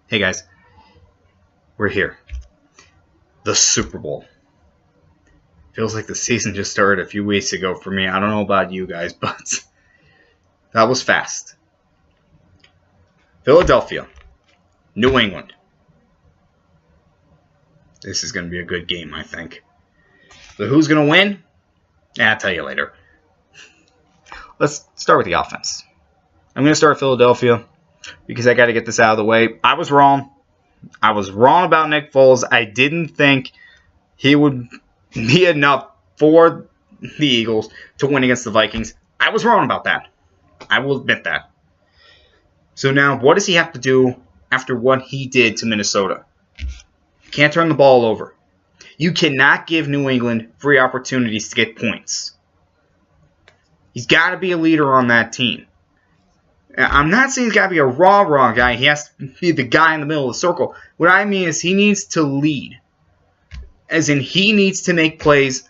Hey guys, we're here. The Super Bowl. Feels like the season just started a few weeks ago for me. I don't know about you guys, but that was fast. Philadelphia, New England. This is going to be a good game, I think. So who's going to win? I'll tell you later. Let's start with the offense. I'm going to start with Philadelphia because I got to get this out of the way. I was wrong. I was wrong about Nick Foles. I didn't think he would be enough for the Eagles to win against the Vikings. I was wrong about that. I will admit that. So now, what does he have to do after what he did to Minnesota? Can't turn the ball over. You cannot give New England free opportunities to get points. He's got to be a leader on that team. I'm not saying he's got to be a raw guy. He has to be the guy in the middle of the circle. What I mean is he needs to lead. As in, he needs to make plays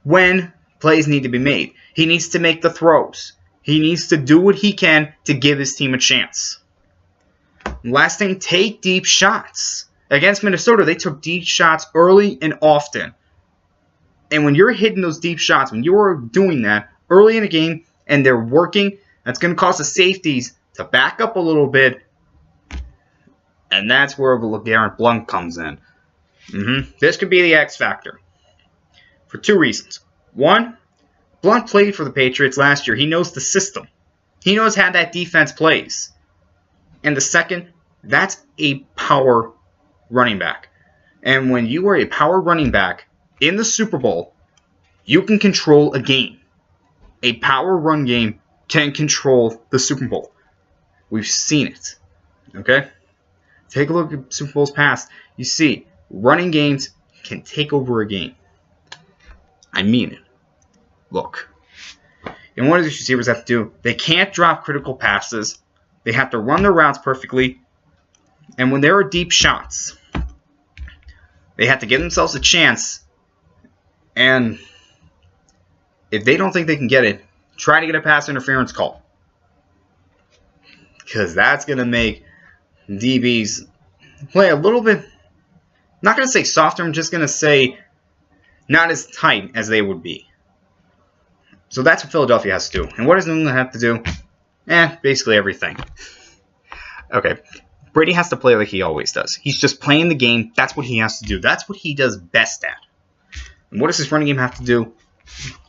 when plays need to be made. He needs to make the throws. He needs to do what he can to give his team a chance. Last thing, take deep shots. Against Minnesota, they took deep shots early and often. And when you're hitting those deep shots, when you're doing that early in the game and they're working, that's going to cause the safeties to back up a little bit. And that's where LeGarrette Blount comes in. This could be the X factor. For two reasons. One, Blount played for the Patriots last year. He knows the system. He knows how that defense plays. And the second, that's a power running back. And when you are a power running back in the Super Bowl, you can control a game. A power run game can control the Super Bowl. We've seen it. Okay? Take a look at Super Bowls past. You see, running games can take over a game. I mean it. Look. And what do these receivers have to do? They can't drop critical passes. They have to run their routes perfectly. And when there are deep shots, they have to give themselves a chance. And if they don't think they can get it, try to get a pass interference call. Because that's going to make DBs play a little bit, not going to say softer, I'm just going to say not as tight as they would be. So that's what Philadelphia has to do. And what does New England have to do? Basically everything. Okay, Brady has to play like he always does. He's just playing the game. That's what he has to do. That's what he does best at. And what does his running game have to do?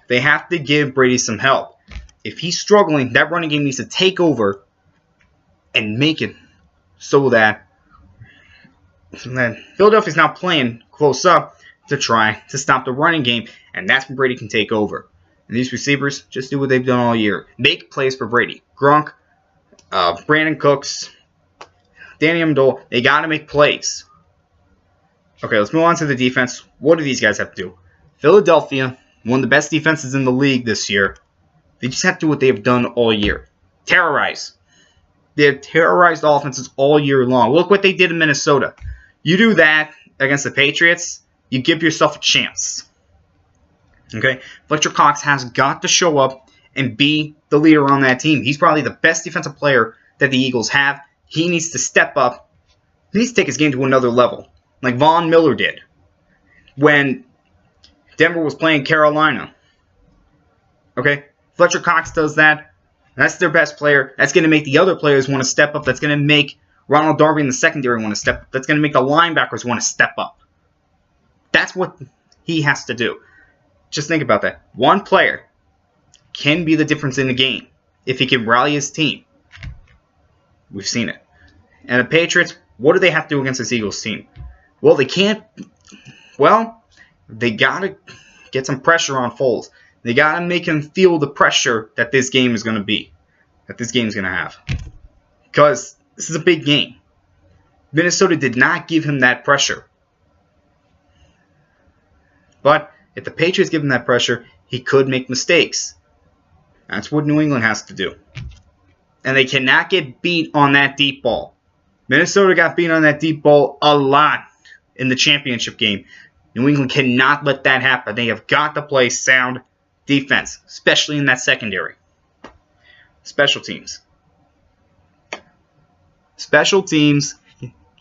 They have to give Brady some help. If he's struggling, that running game needs to take over and make it so that Philadelphia's not playing close up to try to stop the running game, and that's when Brady can take over. And these receivers just do what they've done all year. Make plays for Brady. Gronk, Brandon Cooks, Danny Amendola, they got to make plays. Okay, let's move on to the defense. What do these guys have to do? Philadelphia, one of the best defenses in the league this year. They just have to do what they've done all year. Terrorize. They have terrorized offenses all year long. Look what they did in Minnesota. You do that against the Patriots, you give yourself a chance. Okay? Fletcher Cox has got to show up and be the leader on that team. He's probably the best defensive player that the Eagles have. He needs to step up. He needs to take his game to another level, like Von Miller did when Denver was playing Carolina. Okay? Fletcher Cox does that. That's their best player. That's going to make the other players want to step up. That's going to make Ronald Darby in the secondary want to step up. That's going to make the linebackers want to step up. That's what he has to do. Just think about that. One player can be the difference in the game if he can rally his team. We've seen it. And the Patriots, what do they have to do against this Eagles team? Well, they can't. Well, they got to get some pressure on Foles. They got to make him feel the pressure that this game is going to be, that this game is going to have. Because this is a big game. Minnesota did not give him that pressure. But if the Patriots give him that pressure, he could make mistakes. That's what New England has to do. And they cannot get beat on that deep ball. Minnesota got beat on that deep ball a lot in the championship game. New England cannot let that happen. They have got to play sound defense, especially in that secondary. Special teams. Special teams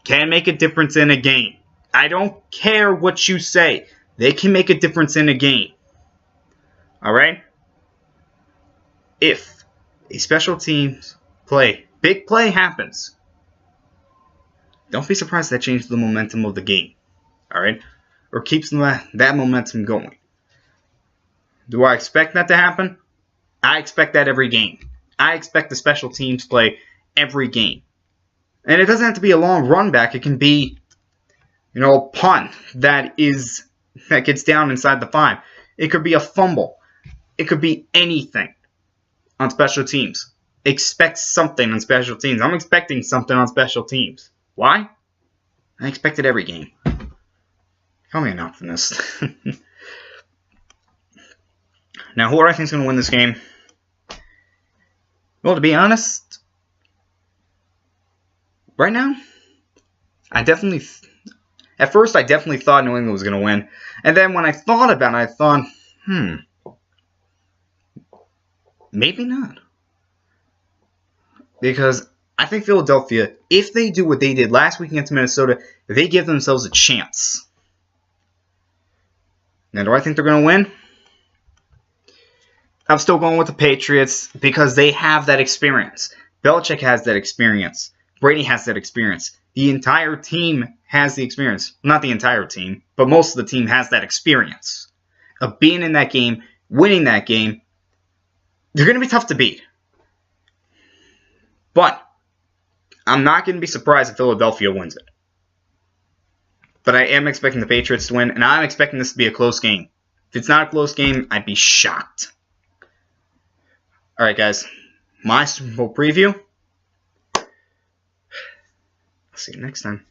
can make a difference in a game. I don't care what you say. They can make a difference in a game. Alright? If a special teams big play happens, don't be surprised that changes the momentum of the game. Alright? Or keeps that momentum going. Do I expect that to happen? I expect that every game. I expect the special teams play every game. And it doesn't have to be a long run back. It can be, a punt that gets down inside the 5. It could be a fumble. It could be anything on special teams. Expect something on special teams. I'm expecting something on special teams. Why? I expect it every game. Call me an optimist. Now, who do I think is going to win this game? Well, to be honest, right now, at first I definitely thought New England was going to win. And then when I thought about it, I thought, maybe not. Because I think Philadelphia, if they do what they did last week against Minnesota, they give themselves a chance. Now, do I think they're going to win? I'm still going with the Patriots because they have that experience. Belichick has that experience. Brady has that experience. The entire team has the experience. Not the entire team, but most of the team has that experience of being in that game, winning that game. They're going to be tough to beat. But I'm not going to be surprised if Philadelphia wins it. But I am expecting the Patriots to win, and I'm expecting this to be a close game. If it's not a close game, I'd be shocked. Alright, guys. My Super Bowl preview. I'll see you next time.